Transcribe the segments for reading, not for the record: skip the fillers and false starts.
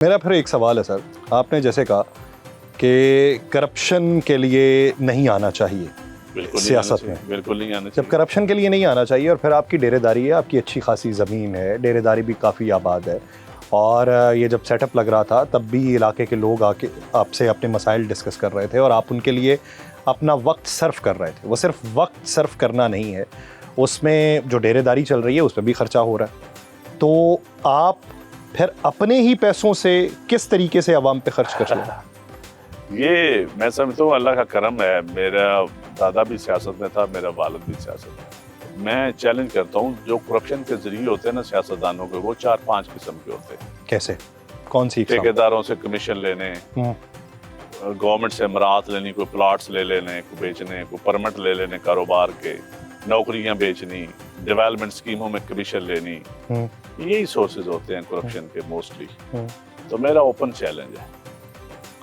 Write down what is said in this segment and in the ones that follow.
میرا پھر ایک سوال ہے سر، آپ نے جیسے کہا کہ کرپشن کے لیے نہیں آنا چاہیے سیاست میں، بالکل نہیں آنا چاہیے. جب کرپشن کے لیے نہیں آنا چاہیے اور پھر آپ کی ڈیرے داری ہے، آپ کی اچھی خاصی زمین ہے، ڈیرے داری بھی کافی آباد ہے، اور یہ جب سیٹ اپ لگ رہا تھا تب بھی علاقے کے لوگ آ کے آپ سے اپنے مسائل ڈسکس کر رہے تھے اور آپ ان کے لیے اپنا وقت صرف کر رہے تھے. وہ صرف وقت صرف کرنا نہیں ہے، اس میں جو ڈیرے داری چل رہی ہے اس پہ بھی خرچہ ہو رہا ہے. تو آپ پھر اپنے ہی پیسوں سے کس طریقے سے عوام پہ خرچ کر لیں؟ یہ میں سمجھتا ہوں اللہ کا کرم ہے. میرا دادا بھی سیاست میں تھا، میرا والد بھی سیاست میں. میں چیلنج کرتا ہوں جو کرپشن کے ذریعے ہوتے ہیں نا سیاستدانوں کے، وہ 4-5 قسم کے ہوتے ہیں. کیسے؟ کون سی؟ ٹھیکیداروں سے کمیشن لینے، گورنمنٹ سے امراض لینی، کوئی پلاٹس لے لینے، کوئی بیچنے، کوئی پرمٹ لے لینے کاروبار کے، نوکریاں بیچنی، ڈیولپمنٹ اسکیموں میں کمیشن لینی. یہی سورسز ہوتے ہیں کرپشن کے موسٹلی. تو میرا اوپن چیلنج ہے،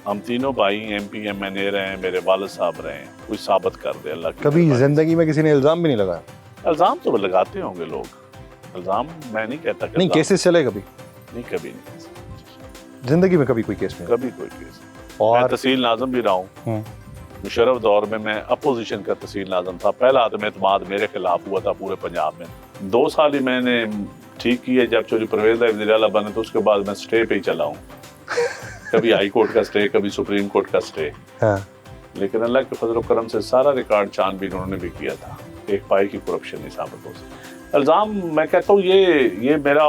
ہم تینوں بھائی ایم پی ایم این اے رہے ہیں، میرے والد صاحب رہے ہیں، کوئی ثابت کر دے اللہ کی. کبھی زندگی میں کسی نے الزام بھی نہیں لگایا؟ الزام تو لگاتے ہوں گے لوگ، الزام میں نہیں کہتا. نہیں کیسز چلے کبھی؟ نہیں، کبھی نہیں زندگی میں کبھی کوئی کیس نہیں؟ کبھی کوئی کیس. اور میں تحصیل ناظم بھی رہا ہوں. مشرف دور میں اپوزیشن کا تحصیل ناظم تھا. پہلا عدم اعتماد میرے خلاف ہوا تھا پورے پنجاب میں. 2 سال ہی میں نے ٹھیک کیے. جب چوری پرویز وزیر اعلیٰ بنے تو اس کے بعد میں سٹے پہ ہی چلا ہوں. کبھی ہائی کورٹ کا سٹے، کبھی سپریم کورٹ کا سٹے. لیکن اللہ کے فضل و کرم سے سارا ریکارڈ چھان بین انہوں نے بھی کیا تھا. ایک پائی کی کرپشن نہیں ثابت ہو سکتی. الزام میں کہتا ہوں یہ میرا،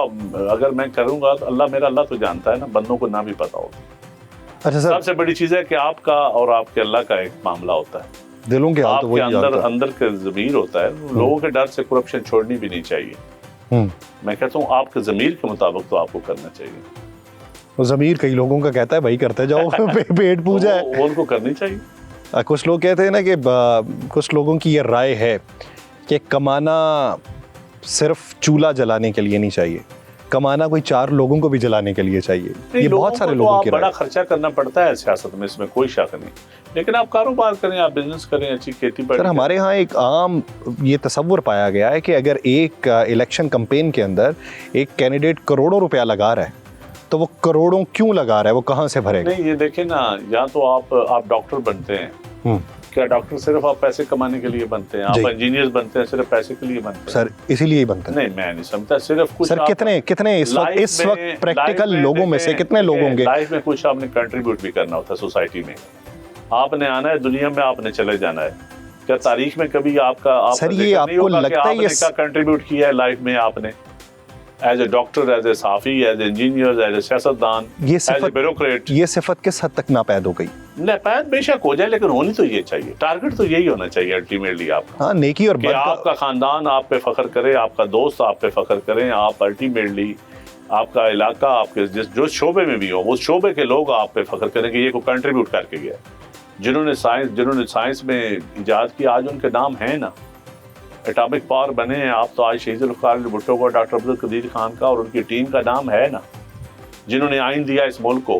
اگر میں کروں گا تو اللہ تو جانتا ہے نا، بندوں کو نہ بھی پتا ہوتا. اچھا سر، سب سے بڑی چیز ہے کہ آپ کا اور آپ کے اللہ کا ایک معاملہ ہوتا ہے. دلوں کے آپ کے اندر کے ضمیر ہوتا ہے. لوگوں کے ڈر سے کرپشن چھوڑنی بھی نہیں چاہیے. میں کہتا ہوں آپ کے ضمیر کے مطابق تو آپ کو کرنا چاہیے. وہ ضمیر کئی لوگوں کا کہتا ہے بھائی کرتے جاؤ، پیٹ پوجا ہے. وہ ان کو کرنی چاہیے. کچھ لوگ کہتے ہیں نا کہ کچھ لوگوں کی یہ رائے ہے کہ کمانا صرف چولہا جلانے کے لیے نہیں چاہیے، کمانا کوئی 4 لوگوں کو بھی جلانے کے لیے چاہیے. یہ بہت سارے لوگوں کی رائے. بڑا خرچہ کرنا پڑتا ہے سیاست میں، اس میں کوئی شک نہیں. لیکن آپ کاروبار کریں، آپ بزنس کریں، اچھی کھیتی باڑی. سر ہمارے ہاں ایک عام یہ تصور پایا گیا ہے کہ اگر ایک الیکشن کمپین کے اندر ایک کینڈیڈیٹ کروڑوں روپیہ لگا رہا ہے تو وہ کروڑوں کیوں لگا رہا ہے، وہ کہاں سے بھرے گا؟ نہیں، یہ دیکھیں نا، یا تو آپ ڈاکٹر بنتے ہیں. کیا ڈاکٹر صرف آپ پیسے کمانے کے لیے بنتے ہیں؟ آپ انجینئر بنتے ہیں صرف پیسے کے لیے بنتے ہیں؟ سر اسی لیے ہی بنتے ہیں. نہیں، میں نہیں سمجھتا. صرف کچھ سر کتنے اس وقت پریکٹیکل لوگوں میں سے کتنے لوگ ہوں گے لائف میں کچھ آپ نے کنٹریبیوٹ بھی کرنا ہوتا ہے سوسائٹی میں. آپ نے آنا ہے دنیا میں، آپ نے چلے جانا ہے. کیا تاریخ میں کبھی آپ کا سر یہ آپ کو لگتا ہے یہ کیا کنٹریبیوٹ کیا ہے لائف میں آپ نے، as a doctor, as a صحافی، as a engineer, as a سیاستدان، ایز اے بیوروکریٹ؟ یہ صفت کس حد تک ناپید ہو گئی؟ ناپید بے شک ہو جائے، لیکن ہونی تو یہ چاہیے. ٹارگٹ تو یہی ہونا چاہیے الٹیمیٹلی آپ کا. ہاں، نیکی اور کہ آپ کا خاندان آپ پہ فخر کرے، آپ کا دوست آپ پہ فخر کریں. آپ الٹیمیٹلی آپ کا علاقہ، آپ کے جو شعبے میں بھی ہو، اس شعبے کے لوگ آپ پہ فخر کریں کہ یہ کو کنٹریبیوٹ کر کے گیا. جنہوں نے سائنس میں ایجاد کیا آج ان کے نام ہیں نا. ایٹامک پاور بنے ہیں آپ تو آج شہید ذوالفقار علی بھٹو کا، ڈاکٹر عبدالقدیر خان کا اور ان کی ٹیم کا نام ہے نا. جنہوں نے آئین دیا اس ملک کو،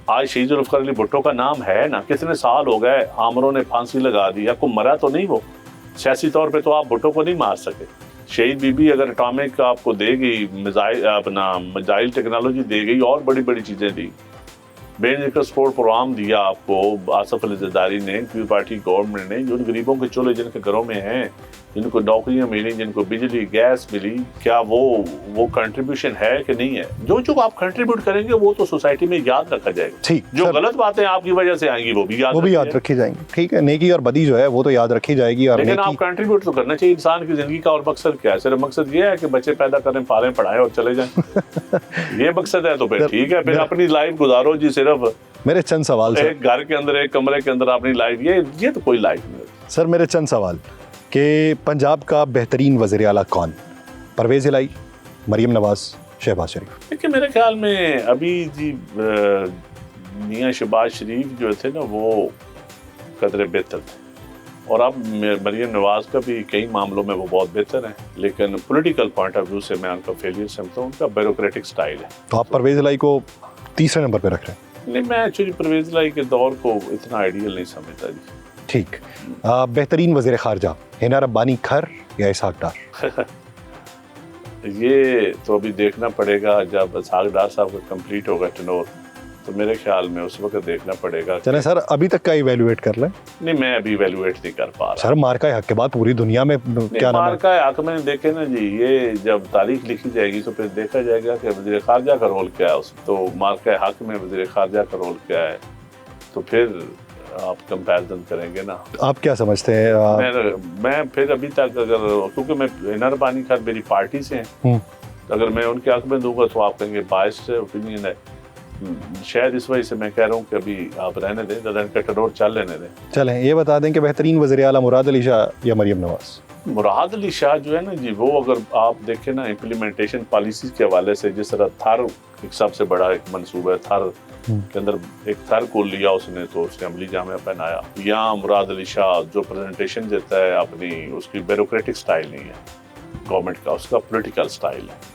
آج شہید ذوالفقار علی بھٹو کا نام ہے نا. کتنے سال ہو گئے، عامروں نے پھانسی لگا دی. کوئی مرا تو نہیں، وہ سیاسی طور پہ تو آپ بھٹو کو نہیں مار سکے. شہید بی بی اگر ایٹامک آپ کو دے گئی، میزائل ٹیکنالوجی دے گئی، اور بڑی بڑی چیزیں دی. بین ذکر سپورٹ پروگرام دیا آپ کو آصف علی زرداری نے، پیپلز پارٹی گورنمنٹ نے. جو غریبوں کے چولہے جن کے گھروں میں ہیں، جن کو نوکریاں ملی، جن کو بجلی گیس ملی، کیا وہ کنٹریبیوشن ہے کہ نہیں ہے؟ جو آپ کنٹریبیوٹ کریں گے وہ تو سوسائٹی میں یاد رکھا جائے گا. ٹھیک، جو غلط باتیں آپ کی وجہ سے آئیں گی وہ بھی یاد رکھی جائیں گی. ٹھیک ہے، نیکی اور بدی جو ہے وہ تو یاد رکھی جائے گی. اور لیکن آپ کنٹریبیوٹ تو کرنا چاہیے. انسان کی زندگی کا اور مقصد کیا ہے؟ صرف مقصد یہ ہے کہ بچے پیدا کریں، پالیں، پڑھائیں اور چلے جائیں. یہ مقصد ہے تو پھر ٹھیک ہے، پھر اپنی لائف گزارو جی. صرف میرے چند سوال، ایک گھر کے اندر، ایک کمرے کے اندر اپنی لائف، یہ تو کوئی لائف نہیں. سر میرے چند سوال کہ پنجاب کا بہترین وزیر اعلیٰ کون؟ پرویز الہی، مریم نواز، شہباز شریف؟ دیکھیں میرے خیال میں ابھی جی میاں شہباز شریف جو تھے نا وہ قدرے بہتر تھے، اور اب مریم نواز کا بھی کئی معاملوں میں وہ بہت بہتر ہیں. لیکن پولیٹیکل پوائنٹ آف ویو سے میں ان کا فیلئر سمجھتا ہوں. ان کا بیوروکریٹک سٹائل ہے. تو آپ پرویز الہی کو تیسرے نمبر پہ رکھ رہے ہیں؟ نہیں، میں ایکچولی پرویز الہی کے دور کو اتنا آئیڈیل نہیں سمجھتا جی. ٹھیک. بہترین وزیر خارجہ ہینا ربانی کھر یا اسحاق ڈار؟ یہ تو ابھی دیکھنا پڑے گا جب اسحاق ڈار صاحب کا کمپلیٹ ہوگا ٹینور. تو میرے خیال میں اس وقت دیکھنا پڑے گا. چلیں سر ابھی تک کا ایویلویٹ کر لیں. نہیں میں ابھی ایویلویٹ نہیں کر پا رہا. سر مارکا حق کے بعد پوری دنیا میں کیا نام ہے؟ مارکا حق میں دیکھیں نا جی، یہ جب تاریخ لکھی جائے گی تو پھر دیکھا جائے گا کہ وزیر خارجہ کا رول کیا ہے اس میں. تو مارکا حق میں وزیر خارجہ کا رول کیا ہے، تو پھر آپ کمپیرزن کریں گے نا. آپ کیا سمجھتے ہیں؟ میں پھر ابھی تک اگر، کیونکہ میں انر بانی خان میری پارٹی سے ہیں، اگر میں ان کے حق میں دوں گا تو آپ کہیں گے بائسڈ اوپینین ہے. شاید اس وجہ سے میں کہہ رہا ہوں کہ ابھی آپ رہنے دیں، ددن کا ٹرور چل لینے دیں. چلیں یہ بتا دیں کہ بہترین وزیر اعلیٰ مراد علی شاہ یا مریم نواز؟ مراد علی شاہ جو ہے نا جی، وہ اگر آپ دیکھیں نا امپلیمنٹیشن پالیسیز کے حوالے سے، جس طرح تھر ایک سب سے بڑا ایک منصوبہ ہے، تھر کے اندر ایک تھر کو لیا اس نے تو اس نے عملی جامعہ پہنایا. یہاں مراد علی شاہ جو پریزنٹیشن دیتا ہے اپنی، اس کی بیوروکریٹک سٹائل نہیں ہے گورنمنٹ کا، اس کا پولیٹیکل سٹائل ہے.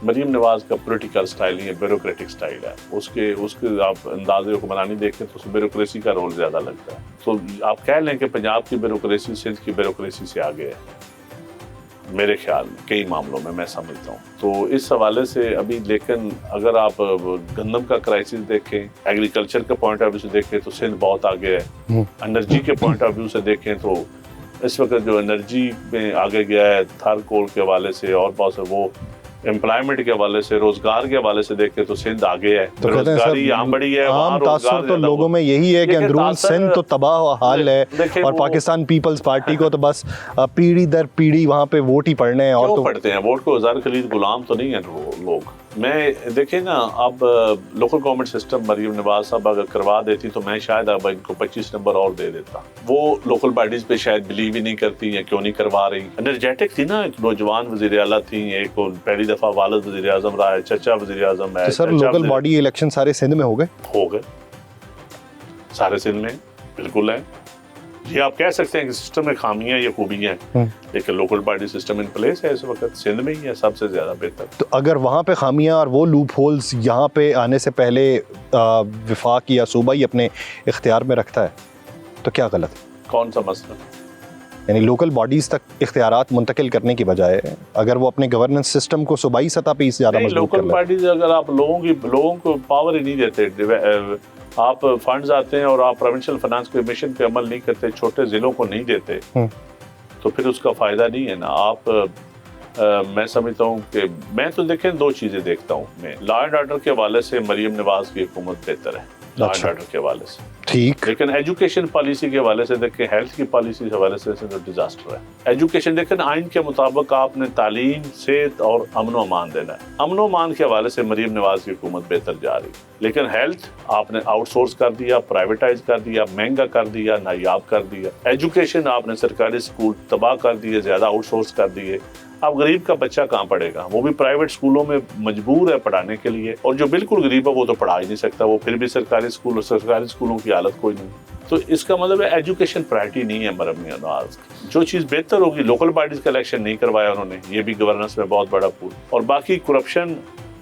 مریم نواز کا پولیٹیکل سٹائل نہیں ہے، بیوروکریٹک سٹائل ہے. اس کے آپ انداز حکمرانی دیکھیں تو اس میں بیوروکریسی کا رول زیادہ لگتا ہے. تو آپ کہہ لیں کہ پنجاب کی بیوروکریسی سندھ کی بیوروکریسی سے آگے ہے میرے خیال میں کئی معاملوں میں سمجھتا ہوں. تو اس حوالے سے ابھی، لیکن اگر آپ گندم کا کرائسس دیکھیں، ایگریکلچر کے پوائنٹ آف ویو سے دیکھیں تو سندھ بہت آگے ہے. انرجی کے پوائنٹ آف ویو سے دیکھیں تو اس وقت جو انرجی میں آگے گیا ہے تھر کول کے حوالے سے، اور بہت سے وہ امپلائمنٹ کے حوالے سے، روزگار کے حوالے سے دیکھیں تو سندھ آگے ہے. روزگاری یہاں بڑی ہے، عام تاثر تو لوگوں میں یہی ہے کہ اندرون سندھ تو تباہ حال ہے، اور پاکستان پیپلز پارٹی کو تو بس پیڑھی در پیڑھی وہاں پہ ووٹ ہی پڑھنے ہیں. اور تو پڑھتے ہیں ووٹ کو، ہزار خلید غلام تو نہیں ہیں لوگ. میں دیکھیں نا، اب local government system Maryam Nawaz صاحب اگر کروا دیتی تو میں شاید اب ان کو 25 نمبر اور دے دیتا. وہ لوکل باڈیز پہ شاید بلیو ہی نہیں کرتی ہیں، کیوں نہیں کروا رہی. انرجیٹک تھی نا، ایک نوجوان وزیر اعلیٰ تھی، ایک پہلی دفعہ والد وزیر اعظم رہا ہے، چچا وزیر اعظم ہے. سر لوکل باڈی الیکشن سارے سندھ میں ہو گئے سارے سندھ میں بالکل ہیں. یہ آپ کہہ سکتے ہیں کہ سسٹم میں خامیاں یا خوبیاں ہیں، لیکن local body system in place ہے اس وقت سندھ میں ہی ہے سب سے زیادہ بہتر. تو اگر وہاں پہ خامیاں اور وہ لوپ ہولز یہاں پہ آنے سے پہلے وفاق یا صوبہ ہی اپنے اختیار میں رکھتا ہے تو کیا غلط ہے؟ کون سا مسئلہ؟ یعنی لوکل باڈیز تک اختیارات منتقل کرنے کی بجائے اگر وہ اپنے گورننس سسٹم کو صوبائی سطح پہ زیادہ مضبوط کر لیں. لوکل باڈیز اگر آپ لوگوں کو پاور ہی نہیں دیتے، آپ فنڈز آتے ہیں اور آپ پروونشل فائنانس کمیشن پہ عمل نہیں کرتے، چھوٹے ضلعوں کو نہیں دیتے، تو پھر اس کا فائدہ نہیں ہے نا. آپ میں سمجھتا ہوں کہ میں تو دیکھیں دو چیزیں دیکھتا ہوں میں. لا اینڈ آرڈر کے حوالے سے مریم نواز کی حکومت بہتر ہے، لا اینڈ آرڈر کے حوالے سے ٹھیک. لیکن ایجوکیشن پالیسی کے حوالے سے دیکھیں، ہیلتھ کی پالیسی کے حوالے سے ڈیزاسٹر ہے. ایجوکیشن دیکھیں، آئین کے مطابق آپ نے تعلیم، صحت اور امن و امان دینا ہے. امن و امان کے حوالے سے مریم نواز کی حکومت بہتر جا رہی، لیکن ہیلتھ آپ نے آؤٹ سورس کر دیا، پرائیویٹائز کر دیا، مہنگا کر دیا، نایاب کر دیا. ایجوکیشن آپ نے سرکاری اسکول تباہ کر دیے، زیادہ آؤٹ سورس کر دیے. اب غریب کا بچہ کہاں پڑھے گا؟ وہ بھی پرائیویٹ اسکولوں میں مجبور ہے پڑھانے کے لیے، اور جو بالکل غریب ہے وہ تو پڑھا ہی نہیں سکتا، وہ پھر بھی سرکاری اسکولوں کی حالت کوئی نہیں. تو اس کا مطلب ہے ایجوکیشن پرائرٹی نہیں ہے مریم نواز کی. جو چیز بہتر ہوگی، لوکل باڈیز کا الیکشن نہیں کروایا انہوں نے، یہ بھی گورننس میں بہت بڑا پول. اور باقی کرپشن،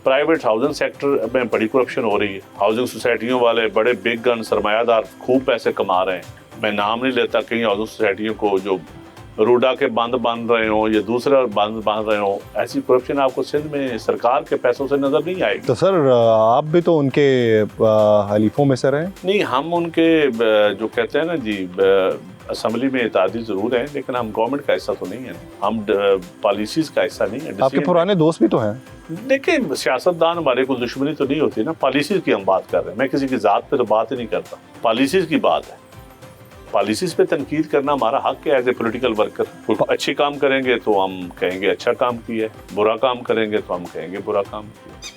پرائیویٹ ہاؤسنگ سیکٹر میں بڑی کرپشن ہو رہی ہے. ہاؤسنگ سوسائٹیوں والے بڑے بگ گن سرمایہ دار خوب پیسے کما رہے ہیں. میں نام نہیں لیتا، کئی ہاؤسنگ سوسائٹیوں کو جو روڈا کے بند بن رہے ہوں یا دوسرا بند بن رہے ہوں، ایسی کرپشن آپ کو سندھ میں سرکار کے پیسوں سے نظر نہیں آئے گی. تو سر آپ بھی تو ان کے حلیفوں میں سے رہے؟ نہیں، ہم ان کے جو کہتے ہیں نا جی، اسمبلی میں اتحادی ضرور ہیں، لیکن ہم گورنمنٹ کا حصہ تو نہیں ہیں، ہم پالیسیز کا حصہ نہیں ہیں. آپ کے پرانے دوست بھی تو ہیں. دیکھیں سیاست دان ہمارے کو دشمنی تو نہیں ہوتی نا، پالیسیز کی ہم بات کر رہے ہیں. میں کسی کی ذات پہ تو بات ہی نہیں کرتا، پالیسیز کی بات ہے. پالیسیز پہ تنقید کرنا ہمارا حق ہے ایز اے پولیٹیکل ورکر. کوئی اچھی کام کریں گے تو ہم کہیں گے اچھا کام کیا ہے، برا کام کریں گے تو ہم کہیں گے برا کام کیا.